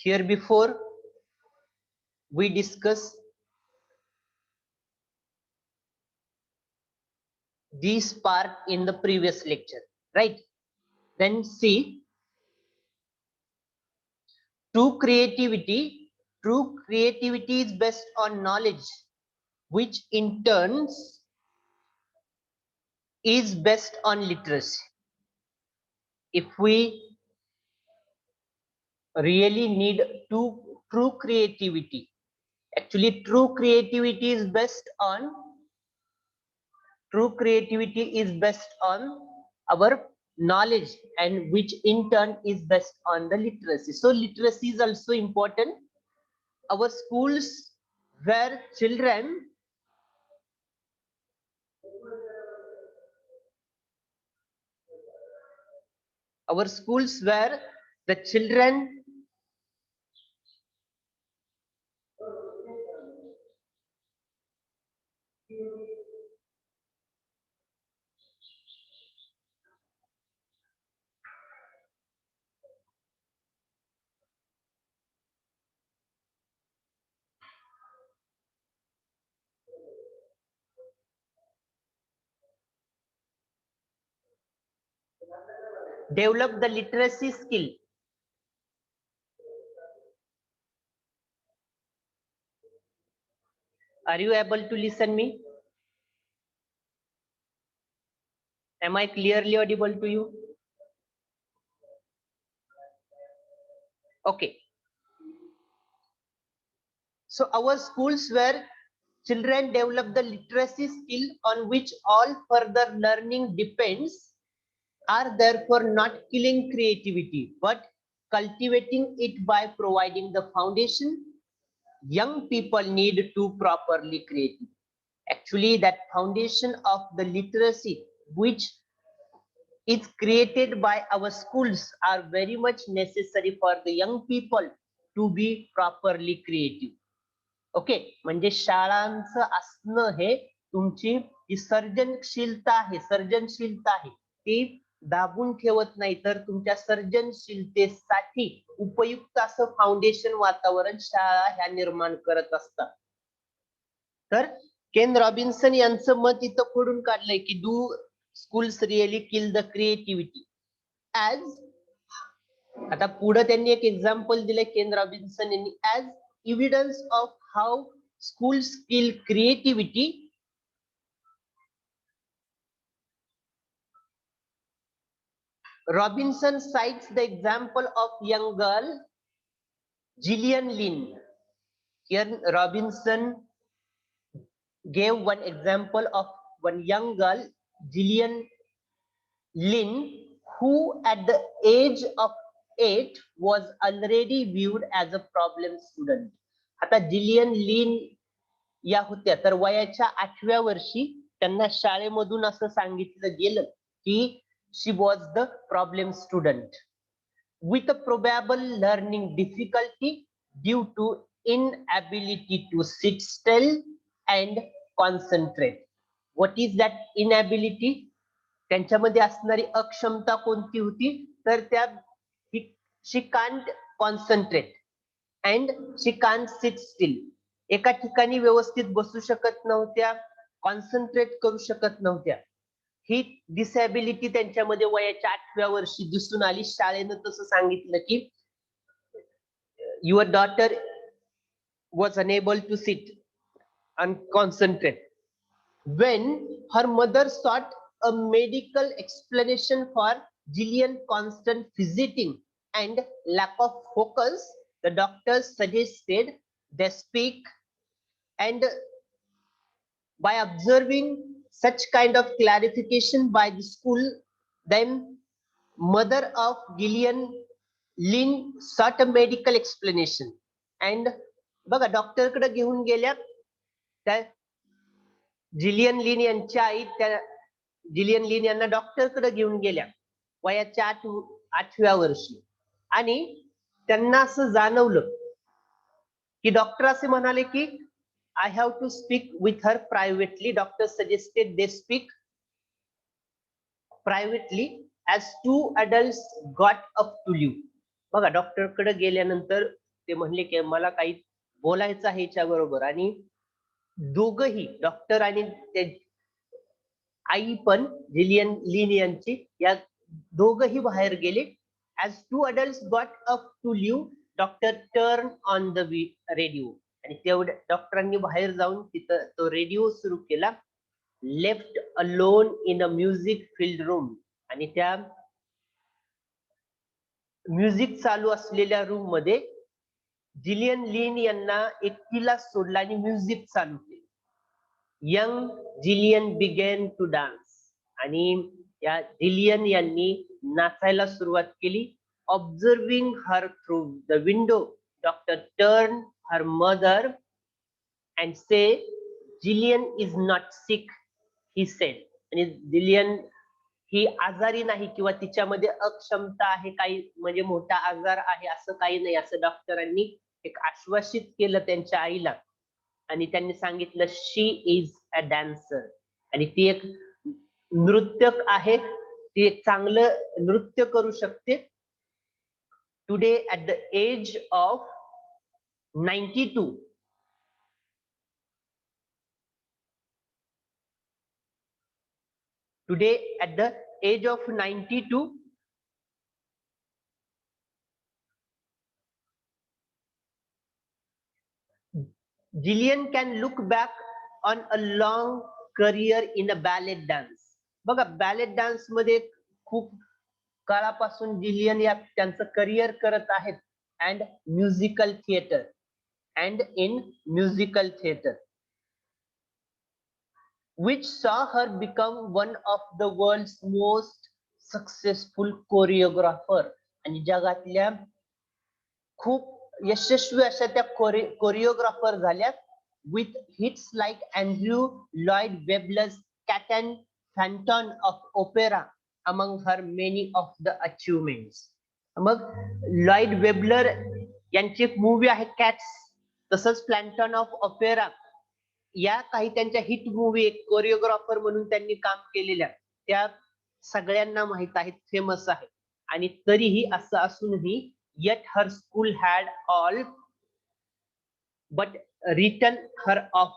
Here before we discuss this part in the previous lecture, right? Then see, true creativity is based on knowledge, which in turns is based on literacy. If we really need true creativity, actually true creativity is based on our knowledge, and which in turn is based on the literacy. So literacy is also important. Our schools where children the children develop the literacy skill. Are you able to listen me? Am I clearly audible to you? Okay. So our schools where children develop the literacy skill on which all further learning depends are therefore not killing creativity, but cultivating it by providing the foundation young people need to properly create. Actually, that foundation of the literacy which is created by our schools are very much necessary for the young people to be properly creative. Okay, म्हणजे शाळांचं असणं हे तुमची जी सर्जनशीलता आहे ती दाबून ठेवत नाही, तर तुमच्या सर्जनशीलतेसाठी उपयुक्त असं फाउंडेशन वातावरण शाळा ह्या निर्माण करत असतात. तर केन रॉबिन्सन यांचं मत इथं खोडून काढलंय की do schools really kill the creativity as, आता पुढे त्यांनी एक एक्झाम्पल दिलंय केन रॉबिन्सन यांनी, as evidence of how schools kill creativity. Robinson cites the example of young girl Gillian Lynn. Here Robinson gave one example of one young girl Gillian Lynn, who at the age of 8 was already viewed as a problem student. आता Jillian लिन या होत्या, तर वयाच्या 8व्या वर्षी त्यांना शाळेमधून असं सांगितलं गेलं की she was the problem student with a probable learning difficulty due to inability to sit still and concentrate. What is that inability? त्यांच्यामध्ये असणारी अक्षमता कोणती होती, तर त्या she can't concentrate and she can't sit still. एका ठिकाणी व्यवस्थित बसू शकत नव्हत्या, कॉन्सन्ट्रेट करू शकत नव्हत्या. ही डिसॅबिलिटी त्यांच्यामध्ये वयाच्या 8व्या वर्षी दिसून आली. शाळेनं तसं सांगितलं की your daughter was unable to sit and concentrate. When her mother sought a medical explanation for Gillian's constant fidgeting and lack of focus, the doctors suggested they speak, and by observing such kind of clarification by the school, then mother of Gillian Lynn sought a medical explanation. And बघा doctor कडे घेऊन गेल्या त्या Jillian लिन यांच्या आई, त्या Jillian लिन यांना doctor कडे घेऊन गेल्या वयाच्या 8व्या वर्षी, आणि त्यांना असं जाणवलं की डॉक्टर असे म्हणाले की I have to speak with her privately. Doctor suggested they speak privately as two adults got up to leave. बघा डॉक्टर कडे गेल्यानंतर ते म्हणले की मला काही बोलायचं आहे हिच्या बरोबर. आणि दोघही डॉक्टर आणि ते आई पण जिलियन लिन यांची, या दोघही बाहेर गेले. As two adults got up to leave, doctor turn on the radio. आणि तेवढ्या डॉक्टरांनी बाहेर जाऊन तिथं तो रेडिओ सुरू केला. Left alone in a music field room. आणि त्या म्युझिक चालू असलेल्या रूम मध्ये जिलियन लिन यांना एकटीला सोडला आणि म्युझिक चालू केलं. Young Jillian begin to dance. आणि या जिलियन यांनी नाचायला सुरुवात केली. Observing her through the window, doctor turn her mother and say, Jillian is not sick, he said. आणि जिलियन ही आजारी नाही किंवा तिच्यामध्ये अक्षमता आहे, काही म्हणजे मोठा आजार आहे असं काही नाही, असं डॉक्टरांनी एक आश्वासित केलं त्यांच्या आईला. आणि त्यांनी सांगितलं शी इज अ डान्सर. आणि ती एक नृत्यक आहे, ती एक चांगलं नृत्य करू शकते. Today at the age of 92, today at the age of 92, Jillian can look back on a long career in a ballet dance. बघा, बॅलेट डान्स मध्ये खूप काळापासून जिलियन या त्यांचं करिअर करत आहेत. And musical theatre, and in musical theatre, which saw her become one of the world's most successful choreographer. आणि जगातल्या खूप यशस्वी अशा त्या कोरिओग्राफर झाल्या. With hits like Andrew Lloyd Webber's Cat and Phantom of Opera among her many of the achievements. मग Lloyd Webber यांची एक movie आहे कॅट्स, तसंच फ्लॅन्टॉन ऑफ ओपेरा, या काही त्यांच्या हिट मूवी एक कोरिओग्राफर म्हणून त्यांनी काम केलेल्या त्या सगळ्यांना माहित आहेत, फेमस आहेत. आणि तरीही असं असूनही yet her school had all but written her off.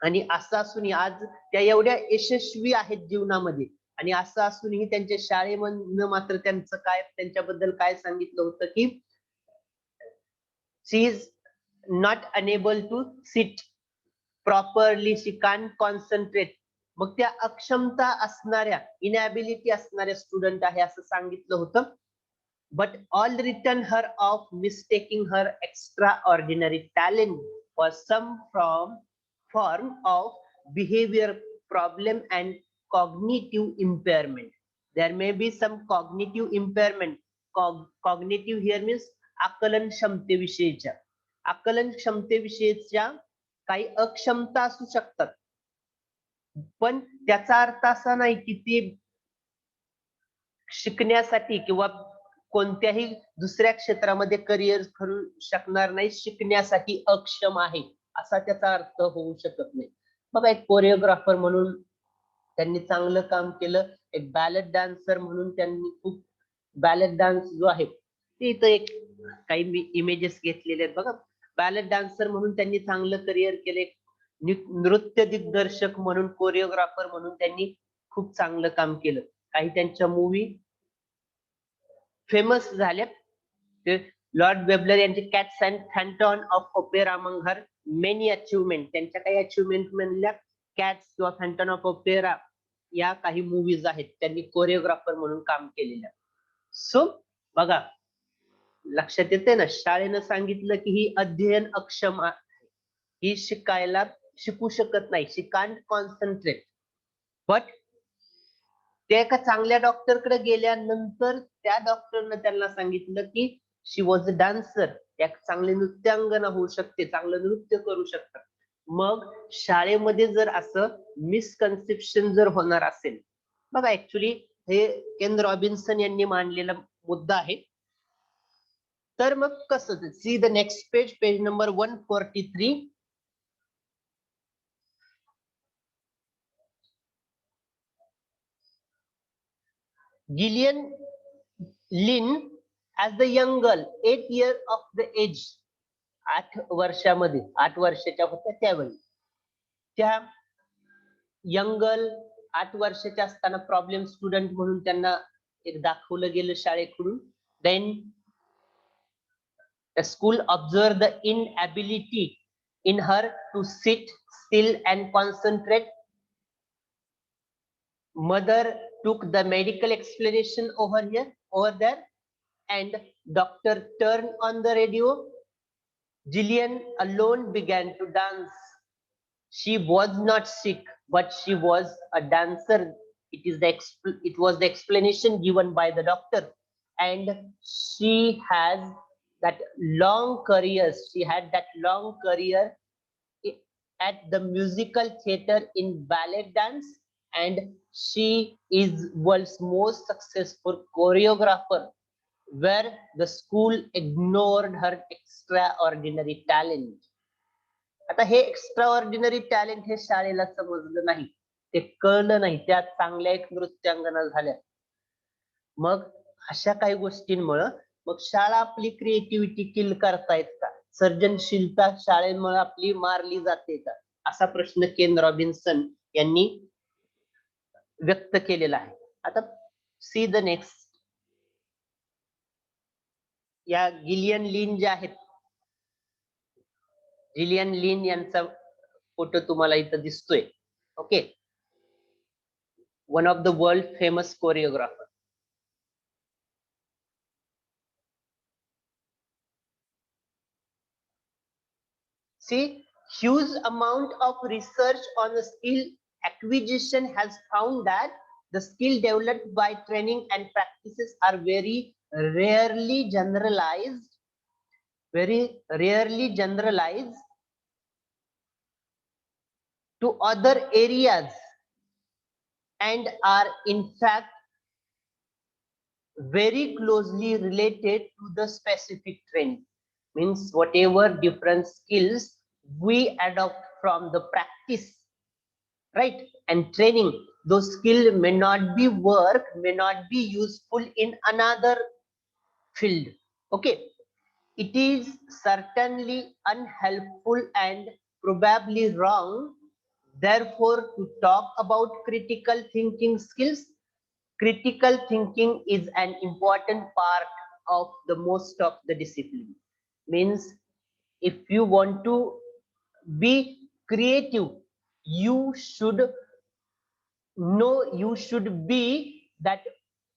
आणि असं असूनही आज त्या एवढ्या यशस्वी आहेत जीवनामध्ये, आणि असं असूनही त्यांच्या शाळेमधनं मात्र त्यांचं काय, त्यांच्याबद्दल काय सांगितलं होतं की she is not unable to sit properly, she can't concentrate. मग त्या अक्षमता असणाऱ्या, इनॅबिलिटी असणाऱ्या स्टुडंट आहे असं सांगितलं होतं. But all written her off, mistaking her extraordinary talent for some form of behavior problem and cognitive impairment. There may be some cognitive impairment. Cognitive here means आकलन क्षमतेविषयीच्या, आकलन क्षमतेविषयीच्या काही अक्षमता असू शकतात. पण त्याचा अर्थ असा नाही की ती शिकण्यासाठी किंवा कोणत्याही दुसऱ्या क्षेत्रामध्ये करिअर करू शकणार नाही, शिकण्यासाठी अक्षम आहे असा त्याचा अर्थ होऊ शकत नाही. बघा, एक कोरिओग्राफर म्हणून त्यांनी चांगलं काम केलं. एक बॅलेट डान्सर म्हणून त्यांनी खूप, बॅलेट डान्स जो आहे ते इथं एक काही मी इमेजेस घेतलेले आहेत बघा. बॅलेट डान्सर म्हणून त्यांनी चांगलं करिअर केले. नृत्य दिग्दर्शक म्हणून, कोरिओग्राफर म्हणून त्यांनी खूप चांगलं काम केलं. काही त्यांच्या मूवी फेमस झाल्या. लॉर्ड वेबलर यांचे Cats and Phantom of Opera among her many achievement, त्यांच्या काही अचिव्हमेंट म्हणल्या कॅट्स किंवा फॅन्टॉन ऑफ ओपेरा या काही मूवीज आहेत, त्यांनी कोरिओग्राफर म्हणून काम केलेल्या. सो बघा, लक्षात येते ना, शाळेनं सांगितलं की ही अध्ययन अक्षम आहे, ही शिकायला शिकू शकत नाही, शी कांट कॉन्सन्ट्रेट. बट ते एका चांगल्या डॉक्टरकडे गेल्यानंतर त्या डॉक्टरनं त्यांना सांगितलं की शी वॉज अ डान्सर, एक चांगली नृत्यांगना होऊ शकते, चांगलं नृत्य करू शकतात. मग शाळेमध्ये जर असं मिसकन्सेप्शन जर होणार असेल, बघा ऍक्च्युली हे केन रॉबिन्सन यांनी मांडलेला मुद्दा आहे. तर मग कसं, see the next page, page number 143. Gillian Lynn as the young girl, 8 years of the age, 8 वर्षामध्ये, 8 वर्षाच्या होत्या त्यावेळी, त्या यंग गर्ल 8 वर्षाच्या असताना प्रॉब्लेम स्टुडंट म्हणून त्यांना एक दाखवलं गेलं शाळेकडून. Then the school observed the inability in her to sit still and concentrate. Mother took the medical explanation over there, and doctor turned on the radio. Jillian alone began to dance. She was not sick, but she was a dancer. It was the explanation given by the doctor, and she has that long career. She had that long career at the musical theater in ballet dance, and she is world's most successful choreographer, where the school ignored her extraordinary talent. आता हे extraordinary talent हे शाळेला समजलं नाही, ते कळलं नाही, त्या चांगल्या एक नृत्यांगना झाल्या. मग अशा काही गोष्टींमुळे मग शाळा आपली क्रिएटिव्हिटी किल करतायत का, सर्जनशीलता शाळेमुळे आपली मारली जाते का, असा प्रश्न केन रॉबिन्सन यांनी व्यक्त केलेला आहे. आता सी द नेक्स्ट. या गिलियन लिन जे आहेत, जिलियन लिन यांचा फोटो तुम्हाला इथं दिसतोय. Okay, one of the world famous choreographer. See, huge amount of research on the skill acquisition has found that the skill developed by training and practices are very rarely generalized to other areas, and are in fact very closely related to the specific training. Means whatever different skills we adopt from the practice, right, and training, those skills may not be useful in another field. Okay, it is certainly unhelpful and probably wrong, therefore, to talk about critical thinking skills. Critical thinking is an important part of the most of the discipline. Means if you want to be creative, you should be that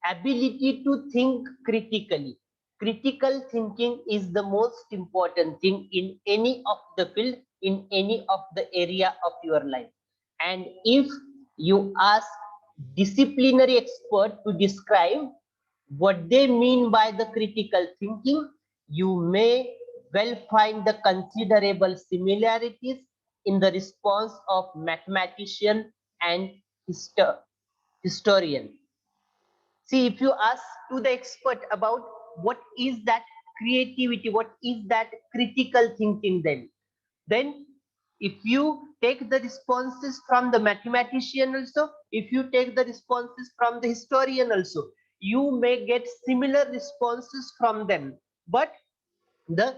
ability to think critically. Critical thinking is the most important thing in any of the field, in any of the area of your life. And if you ask disciplinary expert to describe what they mean by the critical thinking, you may well find the considerable similarities in the response of mathematician and historian. See, if you ask to the expert about what is that creativity, what is that critical thinking, then if you take the responses from the mathematician also, if you take the responses from the historian also, you may get similar responses from them. But the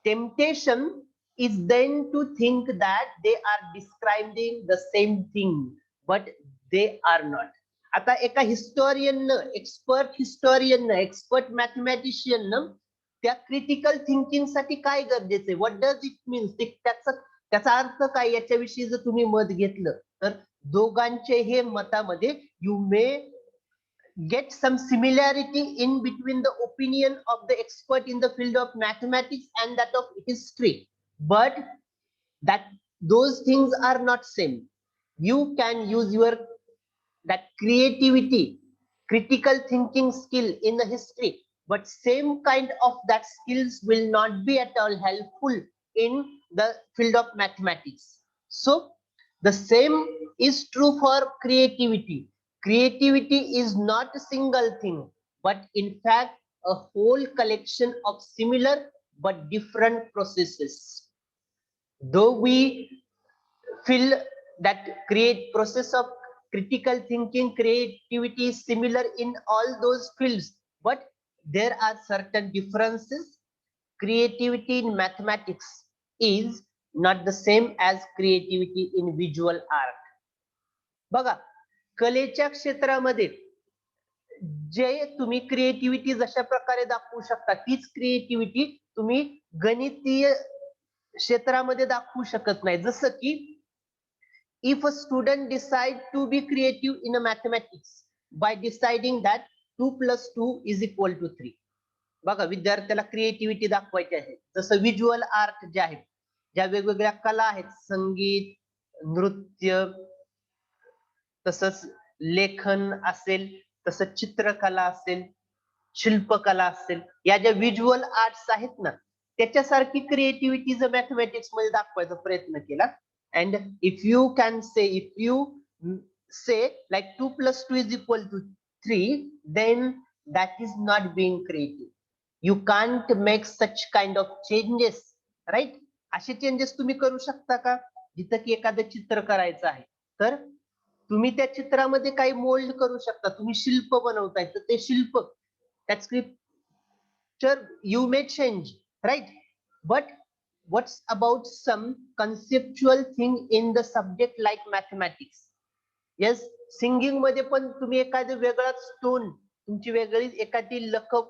temptation is then to think that they are describing the same thing, but they are not. आता एका historian, expert mathematician त्या critical thinking साठी काय गरजेचं आहे, what does it means, त्याचा अर्थ काय, याच्याविषयी जर तुम्ही मत घेतलं तर दोघांचे हे मतामध्ये you may get some similarity in between the opinion of the expert in the field of mathematics and that of history, but that those things are not same. You can use your that creativity, critical thinking skill in the history, but same kind of that skills will not be at all helpful in the field of mathematics. So the same is true for creativity. Creativity is not a single thing, but in fact a whole collection of similar but different processes. Though we feel that process of critical thinking, creativity is similar in all those fields, but there are certain differences. Creativity in mathematics is not the same as creativity in visual art. बघा, कलेच्या क्षेत्रामध्ये जे तुम्ही creativity जशा प्रकारे दाखवू शकता, तीच creativity तुम्ही गणितीय क्षेत्रामध्ये दाखवू शकत नाही. जसं की if a student decide to be creative in a mathematics by deciding that 2 plus 2 is equal to 3. बघा, विद्यार्थ्याला क्रिएटिव्हिटी दाखवायची आहे. जसं व्हिज्युअल आर्ट जे आहे, ज्या वेगवेगळ्या कला आहेत, संगीत, नृत्य, तसंच लेखन असेल, तसंच चित्रकला असेल, शिल्पकला असेल, या ज्या व्हिज्युअल आर्ट्स आहेत ना, त्याच्यासारखी क्रिएटिव्हिटी जर मॅथमॅटिक्स मध्ये दाखवायचा प्रयत्न केला, and if you say like 2 plus 2 is equal to 3, then that is not being creative. You can't make such kind of changes, right? असे चेंजेस तुम्ही करू शकता का? जिथं की एखादं चित्र करायचं आहे, तर तुम्ही त्या चित्रामध्ये काही मोल्ड करू शकता. तुम्ही शिल्प बनवताय, तर ते शिल्प, that sculpture you may change, right? But what's about some conceptual thing in the subject like mathematics? Yes, singing मध्ये पण तुम्ही एखादं वेगळाच टोन, तुमची वेगळी एखादी लकब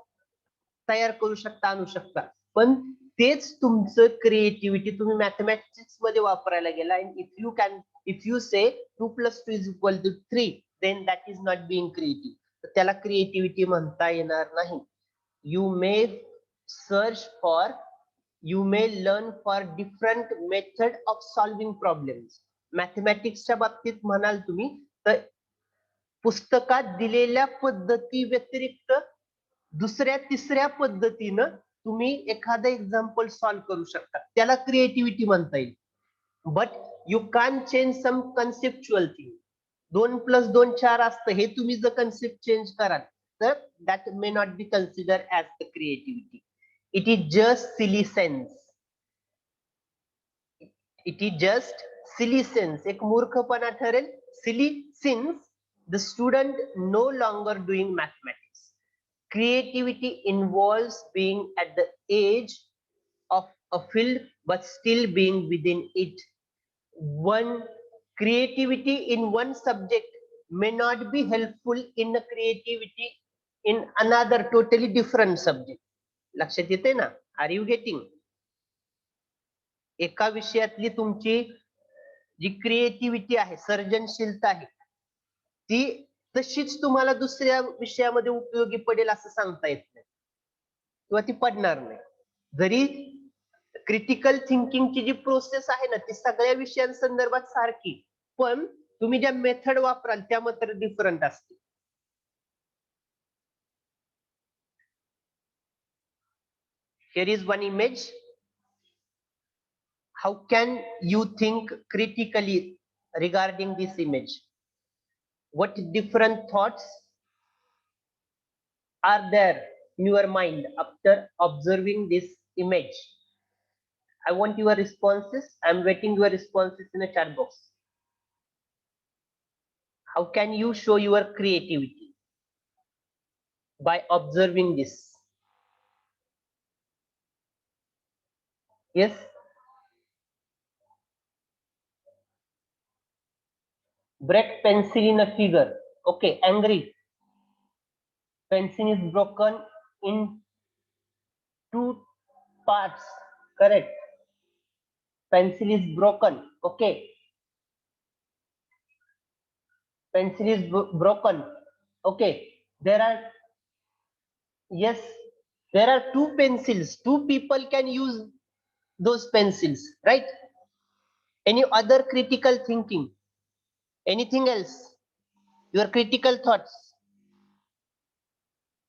तयार करू शकता, आणू शकता. पण तेच तुमचं क्रिएटिव्हिटी तुम्ही मॅथमॅटिक्स मध्ये वापरायला गेला. if you say 2 plus 2 is equal to 3, then that is not being creative. तर त्याला क्रिएटिव्हिटी म्हणता येणार नाही. You may learn for different method of solving problems. मॅथमॅटिक्सच्या बाबतीत म्हणाल तुम्ही तर पुस्तकात दिलेल्या पद्धती व्यतिरिक्त दुसऱ्या तिसऱ्या पद्धतीनं तुम्ही एखादं एक्झाम्पल सॉल्व्ह करू शकता, त्याला क्रिएटिव्हिटी म्हणता येईल. But you can change some conceptual thing. 2 plus 2 4 असतं, हे तुम्ही जर कन्सेप्ट चेंज कराल तर that may not be consider as the creativity. It is just silly sense. It is just silly sense. एक मूर्खपणा ठरेल. सिली since the student no longer doing mathematics. Creativity involves being at the edge of a field but still being within it. One creativity in one subject may not be helpful in a creativity in another totally different subject. लक्षात येते ना? Are you getting? एका विषयातली तुमची जी creativity आहे, सर्जनशीलता आहे, ती तशीच तुम्हाला दुसऱ्या विषयामध्ये उपयोगी पडेल असं सांगता येत नाही, किंवा ती पडणार नाही. जरी क्रिटिकल थिंकिंगची जी प्रोसेस आहे ना, ती सगळ्या विषयांसंदर्भात सारखी, पण तुम्ही ज्या मेथड वापराल त्या मात्र डिफरंट असते. Here is one image. How can you think critically regarding this image? What different thoughts are there in your mind after observing this image? I want your responses. I'm waiting your responses in a chat box. How can you show your creativity by observing this? Yes. Break pencil in a figure. Okay, angry. Pencil is broken in 2 parts. Correct. Pencil is broken. Okay. Pencil is broken. Okay. Yes, there are 2 pencils. 2 people can use those pencils, right? Any other critical thinking? Anything else? Your critical thoughts?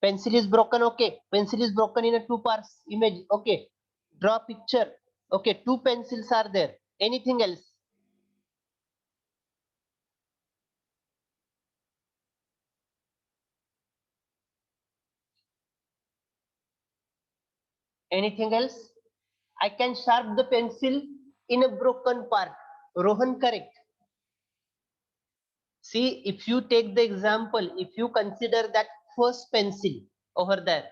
Pencil is broken. Okay. Pencil is broken in a 2 parts image. Okay. Draw picture. Okay. 2 pencils are there. Anything else? Anything else? I can sharp the pencil in a broken part. Rohan, correct. See, if you take the example, if you consider that first pencil over there,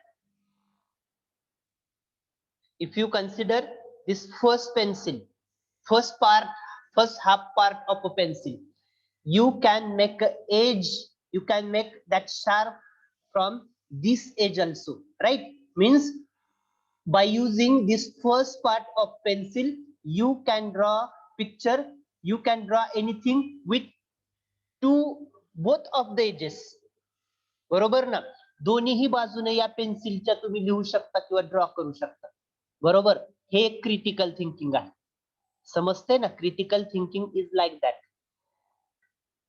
If you consider this first pencil, first part, first half part of a pencil, you can make a edge, you can make that sharp from this edge also, right? Means by using this first part of pencil, you can draw picture, you can draw anything with two, both of the edges. बरोबर ना? दोन्हीही बाजूने या पेन्सिलच्या तुम्ही लिहू शकता किंवा draw करू शकता. बरोबर? हे एक क्रिटिकल थिंकिंग आहे. समजते ना? Critical thinking is like that.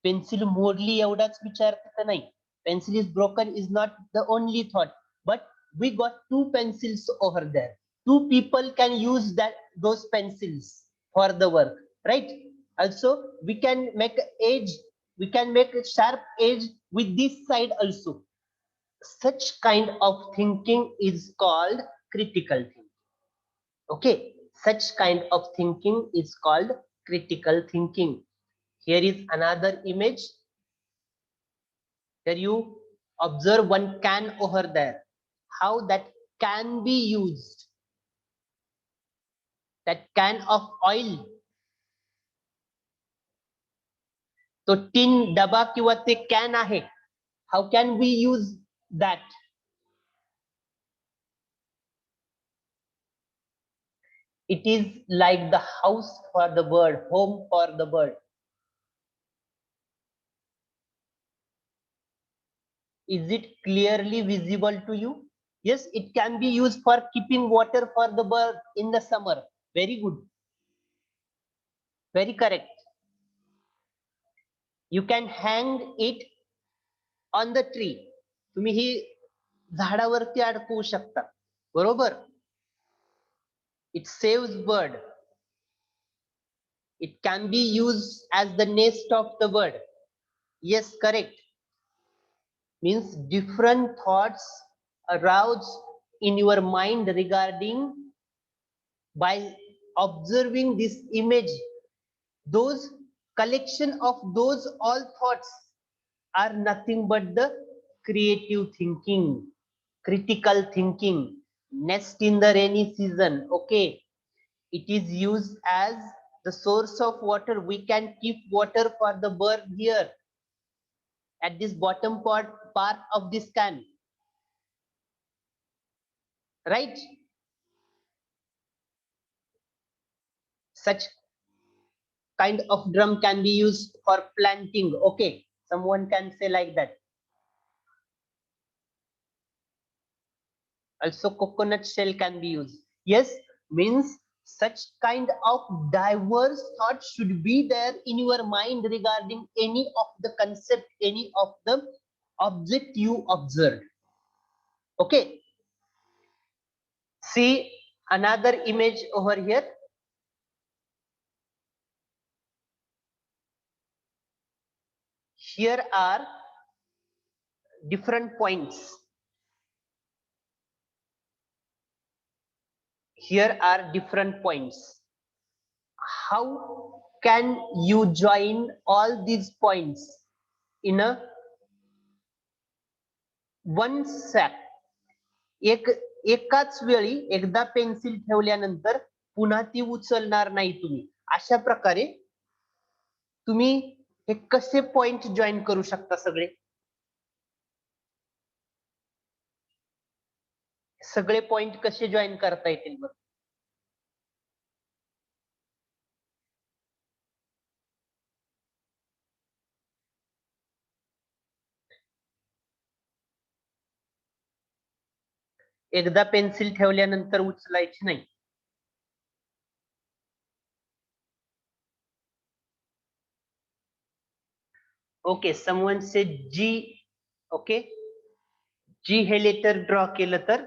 Pencil मोडली एवढाच विचार तिथं नाही. Pencil is broken is not the only thought, but we got two pencils over there. Two people can use those pencils for the work, right? Also, we can make an edge, we can make a sharp edge with this side also. Such kind of thinking is called critical thinking. Okay, such kind of thinking is called critical thinking. Here is another image. Here you observe one can over there. How that can be used. That can of oil. तो tin डबा किंवा ते can आहे. How can we use that? It is like the house for the bird, home for the bird. Is it clearly visible to you? Yes, it can be used for keeping water for the bird in the summer. Very good. Very correct. You can hang it on the tree. तुम्ही ही झाडावरती अडकवू शकता. बरोबर? It saves bird. It can be used as the nest of the bird. Yes, correct. Means different thoughts arouse in your mind regarding by observing this image. Those collection of those all thoughts are nothing but the creative thinking, critical thinking, nest in the rainy season. Okay, it is used as the source of water. We can keep water for the bird here at this bottom part of this can, right? Such kind of drum can be used for planting. Okay, someone can say like that. Also coconut shell can be used. Yes, means such kind of diverse thoughts should be there in your mind regarding any of the concept, any of the object you observed. Okay, see another image over here. Here are different points. Here are different points. How can you join all these points in a one sack? एकाच वेळी एकदा pencil ठेवल्यानंतर पुन्हा ती उचलणार नाही तुम्ही. अशा प्रकारे तुम्ही हे कसे पॉइंट जॉईन करू शकता? सगळे पॉइंट कसे जॉईन करता येतील? बरं, एकदा पेन्सिल ठेवल्यानंतर उचलायची नाही. ओके, समवन से जी. ओके, जी हे लेटर ड्रॉ केलं तर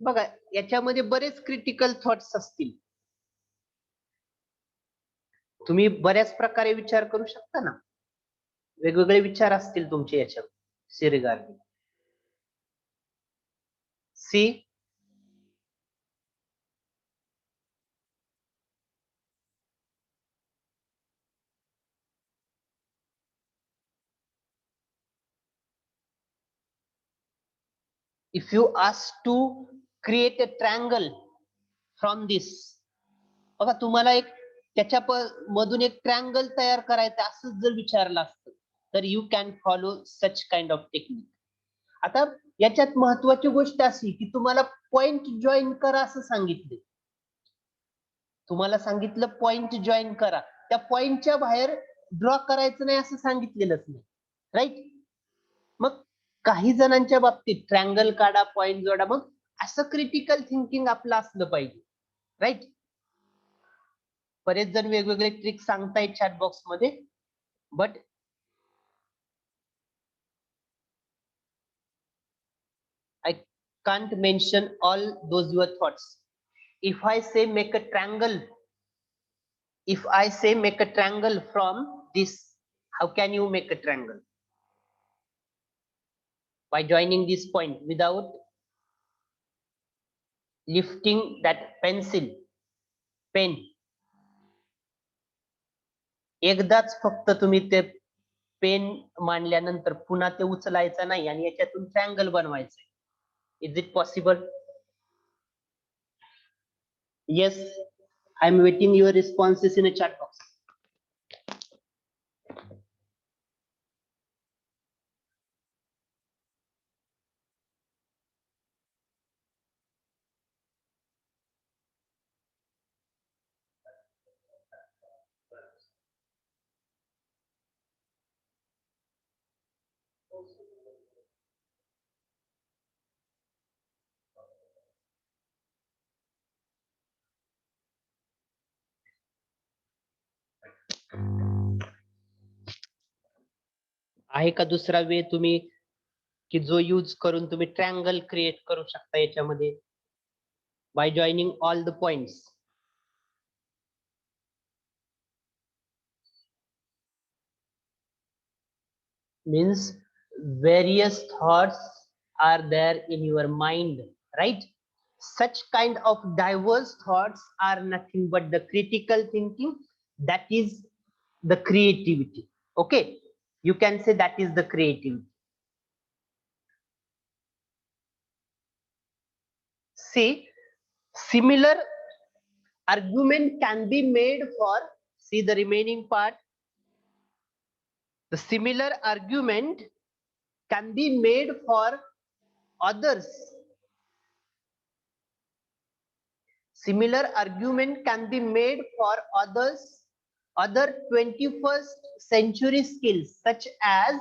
बघा याच्यामध्ये बरेच क्रिटिकल थॉट्स असतील. तुम्ही बऱ्याच प्रकारे विचार करू शकता ना. वेगवेगळे विचार असतील तुमचे याच्यात see regarding. See if you ask to create a triangle from this. बघा तुम्हाला एक त्याच्या मधून एक ट्रायंगल तयार करायचं असं जर विचारलं असतं तर you can follow such kind of technique. आता याच्यात महत्वाची गोष्ट अशी की तुम्हाला पॉइंट जॉईन करा असं सांगितले. तुम्हाला सांगितलं पॉइंट जॉईन करा, त्या पॉइंटच्या बाहेर ड्रॉ करायचं नाही असं सांगितलेलंच नाही, राईट. मग काही जणांच्या बाबतीत ट्रायंगल काढा, पॉइंट जोडा, मग असं क्रिटिकल थिंकिंग आपलं असलं पाहिजे, राईट. बरेच जण वेगवेगळे ट्रिक सांगतायत चॅट बॉक्स मध्ये, but I can't mention all those your thoughts. If I say make a triangle, if I say make a triangle from this, how can you make a triangle? By joining this point without lifting that pencil, pen. एकदाच फक्त तुम्ही ते pen मांडल्यानंतर पुन्हा ते उचलायचं नाही आणि याच्यातून ट्रायंगल बनवायचं. Is it possible? Yes, I'm waiting your responses in a chat box. आहे का दुसरा वे तुम्ही की जो यूज करून तुम्ही ट्रायंगल क्रिएट करू शकता याच्यामध्ये by joining all the points? Means various thoughts are there in your mind, right? Such kind of diverse thoughts are nothing but the critical thinking, that is the creativity. Okay, you can say that is the creativity. See, similar argument can be made for, see the remaining part, the similar argument can be made for others. Similar argument can be made for others, other 21st century skills such as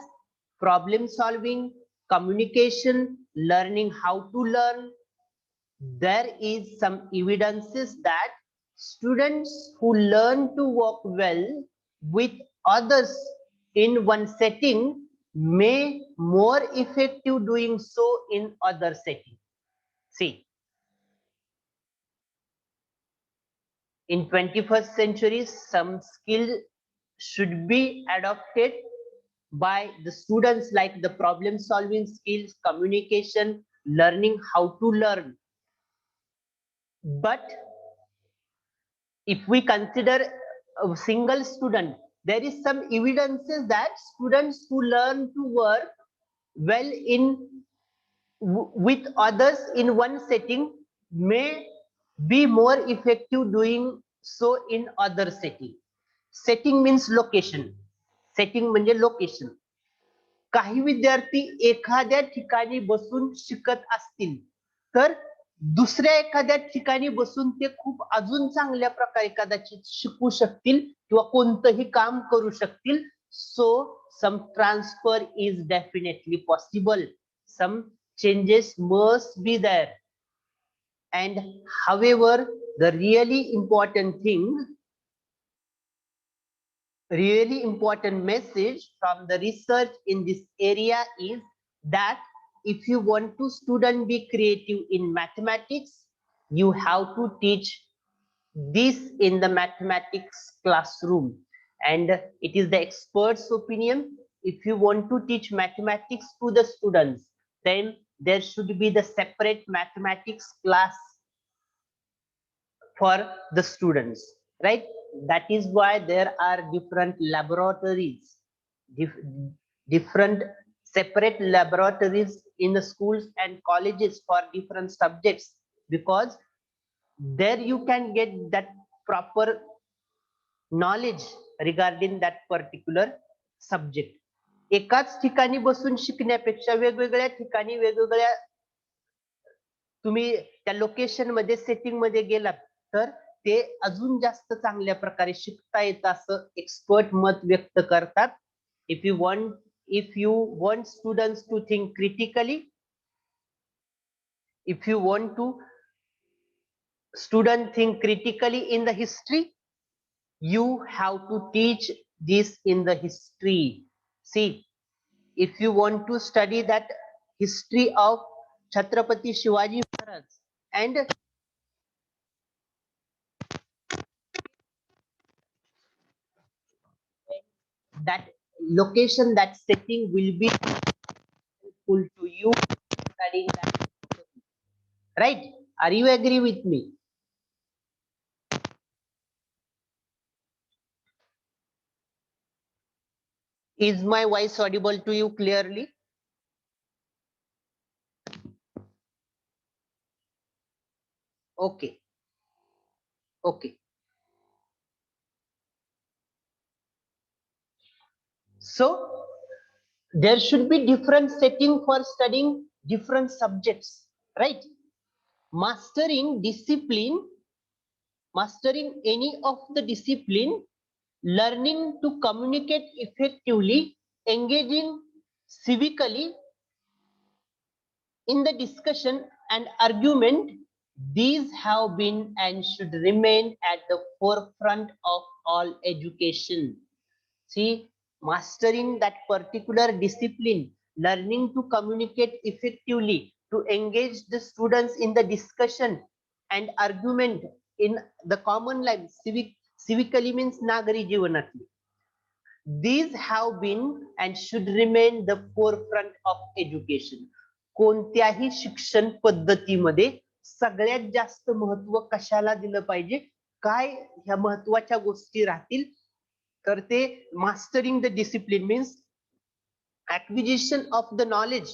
problem solving, communication, learning how to learn. There is some evidences that students who learn to work well with others in one setting may more effective doing so in other setting. See, in 21st century, some skill should be adopted by the students like the problem solving skills, communication, learning how to learn. But if we consider a single student, there is some evidences that students who learn to work well with others in one setting may be more effective doing so in other setting. Setting means location. Setting म्हणजे location. काही विद्यार्थी एखाद्या ठिकाणी बसून शिकत असतील तर दुसऱ्या एखाद्या ठिकाणी बसून ते खूप अजून चांगल्या प्रकारे कदाचित शिकू शकतील किंवा कोणतंही काम करू शकतील. So some transfer is definitely possible. Some changes must be there. And however, the really important message from the research in this area is that if you want to student be creative in mathematics, you have to teach this in the mathematics classroom. And it is the expert's opinion, if you want to teach mathematics to the students, then there should be the separate mathematics class for the students, right? That is why there are different laboratories, different separate laboratories in the schools and colleges for different subjects. because there you can get that proper knowledge regarding that particular subject. एकाच ठिकाणी बसून शिकण्यापेक्षा वेगवेगळ्या ठिकाणी वेगवेगळ्या तुम्ही त्या location मध्ये setting मध्ये गेलात तर ते अजून जास्त चांगल्या प्रकारे शिकता येतं असं एक्सपर्ट मत व्यक्त करतात. If you want students to think critically, if you want to student think critically in the history, you have to teach this in the history. See, if you want to study that history of Chhatrapati Shivaji Maharaj and that location, that setting will be helpful to you studying that, right? Are you agree with me? Is my voice audible to you clearly? Okay. Okay. So there should be different setting for studying different subjects, right? Mastering discipline, mastering any of the discipline, learning to communicate effectively, engaging civically in the discussion and argument, these have been and should remain at the forefront of all education. See, mastering that particular discipline, learning to communicate effectively, to engage the students in the discussion and argument in the common life, civically means nagari jivanatli. These have been and should remain the forefront of education. कोणत्याही शिक्षण पद्धतीमध्ये सगळ्यात जास्त महत्व कशाला दिलं पाहिजे, काय ह्या महत्वाच्या गोष्टी राहतील, तर ते mastering the discipline means acquisition of the knowledge,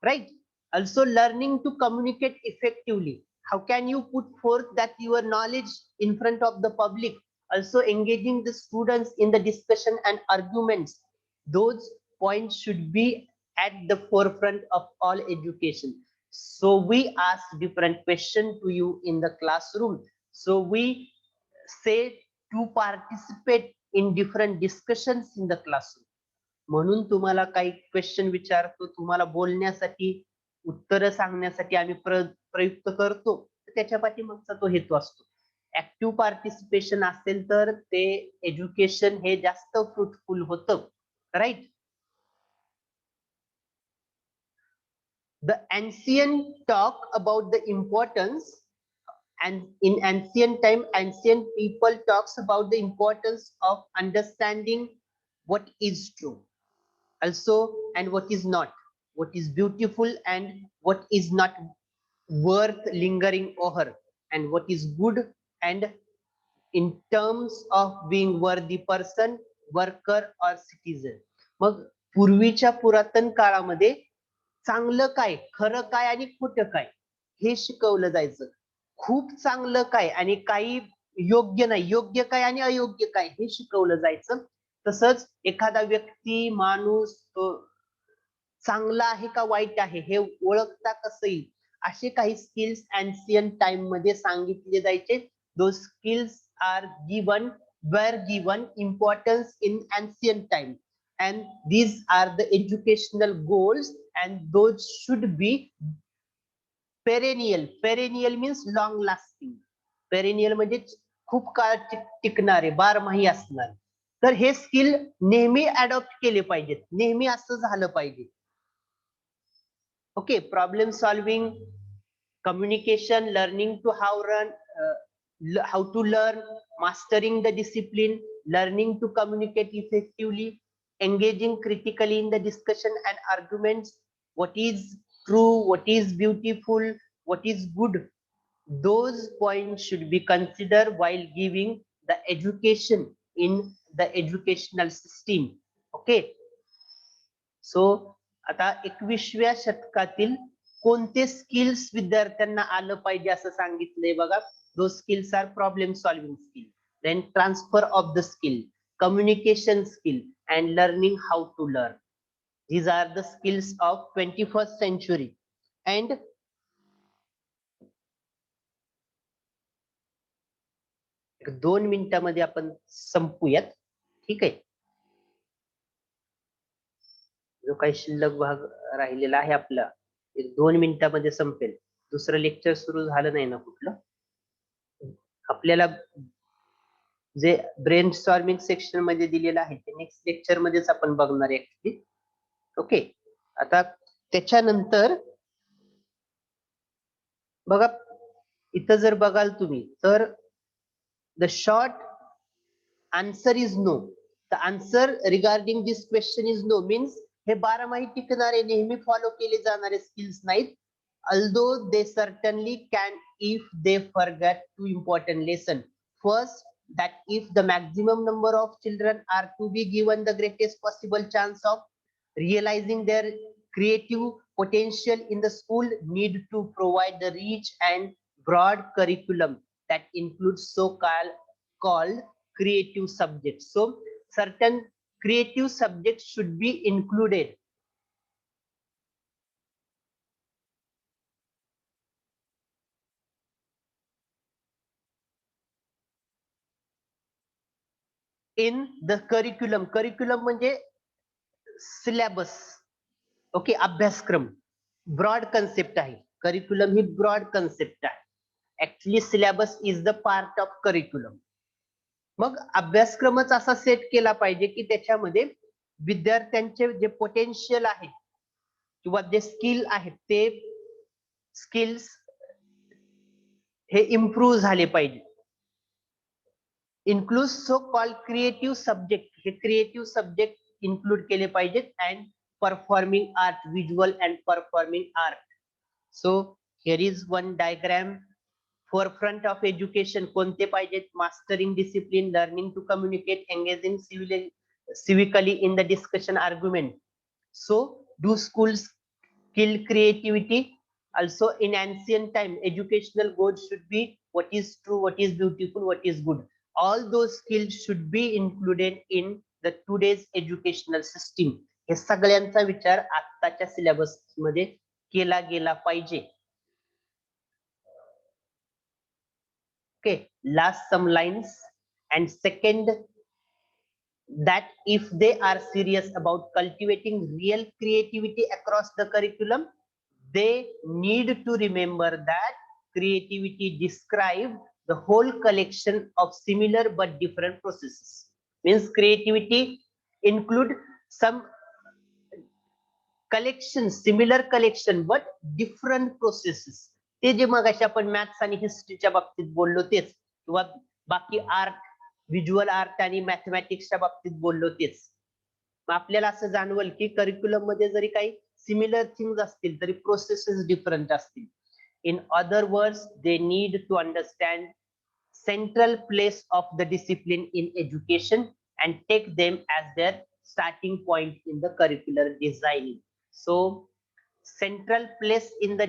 right? Also learning to communicate effectively. How can you put forth that your knowledge in front of the public? Also engaging the students in the discussion and arguments. Those points should be at the forefront of all education. So we ask different questions to you in the classroom. So we say to participate in different discussions in the classroom. म्हणून तुम्हाला काही question विचारतो, तुम्हाला बोलण्यासाठी उत्तर सांगण्यासाठी आम्ही प्रयुक्त करतो, त्याच्या पाठीमागचा तो हेतू असतो. ऍक्टिव्ह पार्टिसिपेशन असेल तर ते एज्युकेशन हे जास्त फ्रुटफुल होतं, right? The ancient talk about the importance, and in ancient time, ancient people talks about the importance of understanding what is true, also, and what is not, what is beautiful and what is not worth lingering over, and what is good, and in terms of being worthy person, worker or citizen. मग पूर्वीच्या पुरातन काळामध्ये चांगलं काय, खरं काय आणि खोटं काय हे शिकवलं जायचं. खूप चांगलं काय आणि काही योग्य नाही, योग्य काय आणि अयोग्य काय हे शिकवलं जायचं. तसंच एखादा व्यक्ती, माणूस तो चांगला आहे का वाईट आहे हे ओळखता कसं येईल, असे काही स्किल्स एन्शियंट टाइम मध्ये सांगितले जायचे. Those skills are given, were given importance in ancient time, and these are the educational goals, and those should be perennial. Perennial means long lasting. Perennial म्हणजे खूप काळ टिकणारे, बारमाही असणारे. तर हे स्किल नेहमी अडॉप्ट केले पाहिजेत, नेहमी असं झालं पाहिजे. Okay, problem solving, communication, learning to how to learn, mastering the discipline, learning to communicate effectively, engaging critically in the discussion and arguments, what is true, what is beautiful, what is good. Those points should be considered while giving the education in the educational system. Okay. So आता 21व्या शतकातील कोणते skills विद्यार्थ्यांना आलं पाहिजे असं सांगितलंय बघा. Those skills are problem solving skill, then transfer of the skill, communication skill, and learning how to learn. These are the skills of 21st century. And एक 2 मिनिटांमध्ये आपण संपूयात. ठीक आहे. जो काही शिल्लक भाग राहिलेला आहे आपला, 2 मिनिटांमध्ये संपेल. दुसरं लेक्चर सुरू झालं नाही ना कुठलं. आपल्याला जे ब्रेन स्टॉर्मिंग सेक्शन मध्ये दिलेलं आहे ते नेक्स्ट लेक्चर मध्येच आपण बघणार आहे ऍक्च्युली. ओके. आता त्याच्यानंतर बघा, इथं जर बघाल तुम्ही तर the short answer is no. The answer regarding this question is no means हे 12 टिकणारे नेहमी फॉलो केले जाणारे स्किल्स नाहीत. although they certainly can if they forget 2 important lesson. First, that if the maximum number of children are to be given the greatest possible chance of realizing their creative potential in the school, need to provide the rich and broad curriculum that includes so-called creative subjects. So certain creative subjects should be included in the curriculum. Curriculum म्हणजे syllabus. Okay, अभ्यासक्रम. Broad concept आहे. Curriculum ही broad concept आहे. Actually syllabus is the part of curriculum. मग अभ्यासक्रमच असा set केला पाहिजे की त्याच्यामध्ये विद्यार्थ्यांचे जे पोटेन्शियल आहे किंवा जे स्किल आहेत ते स्किल्स हे इम्प्रूव्ह झाले पाहिजे. Include so called creative subject. हे क्रिएटिव्ह सब्जेक्ट इन्क्लूड केले पाहिजेत. And performing art, visual and performing art. So here is one diagram. Forefront of education कोणते पाहिजेत? Mastering discipline, learning to communicate, engaging civically in the discussion argument. So do schools kill creativity? Also in ancient time, educational goals should be what is true, what is beautiful, what is good. All those skills should be included in the today's educational system. हे सगळ्यांचा विचार आत्ताच्या syllabus मध्ये केला गेला पाहिजे. Okay, last some lines. And second, that if they are serious about cultivating real creativity across the curriculum, they need to remember that creativity describes the whole collection of similar but different processes. Means creativity include some collection, similar collection but different processes. ते जे मगाशी आपण maths आणि हिस्ट्रीच्या बाबतीत बोललो तेच, किंवा बाकी art, visual art आणि मॅथमॅटिक्सच्या बाबतीत बोललो तेच. मग आपल्याला असं जाणवल की करिक्युलम मध्ये जरी काही सिमिलर थिंग्स असतील तरी प्रोसेसेस डिफरंट असतील. In other words, they need to understand central place of the discipline in education and take them as their starting point in the curricular design. So central place in the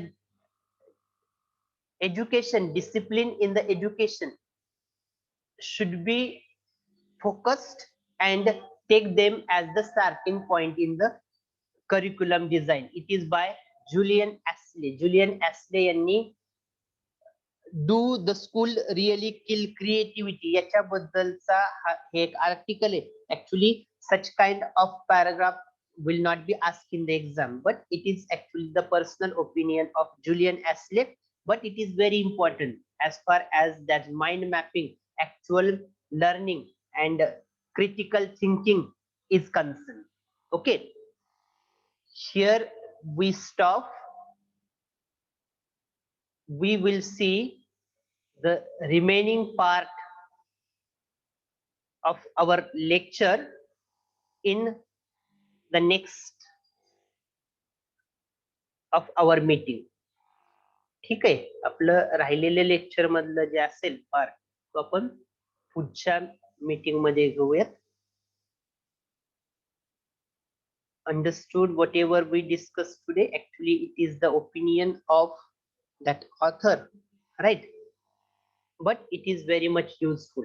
education, discipline in the education should be focused and take them as the starting point in the curriculum design. It is by Julian Astley. Julian Astley यांनी do the school really kill creativity याच्याबद्दलचा हे एक article आहे. Actually such kind of paragraph will not be asked in the exam, but it is actually the personal opinion of Julian Astley, but it is very important as far as that mind mapping, actual learning and critical thinking is concerned. Okay, here we stop. We will see the remaining part of our lecture in the next of our meeting. ठीक आहे, आपलं राहिलेले lecture मधलं जे असेल part तो आपण पुढच्या meeting मध्ये घेऊयात. understood whatever we discussed today. Actually, it is the opinion of that author, right? But it is very much useful.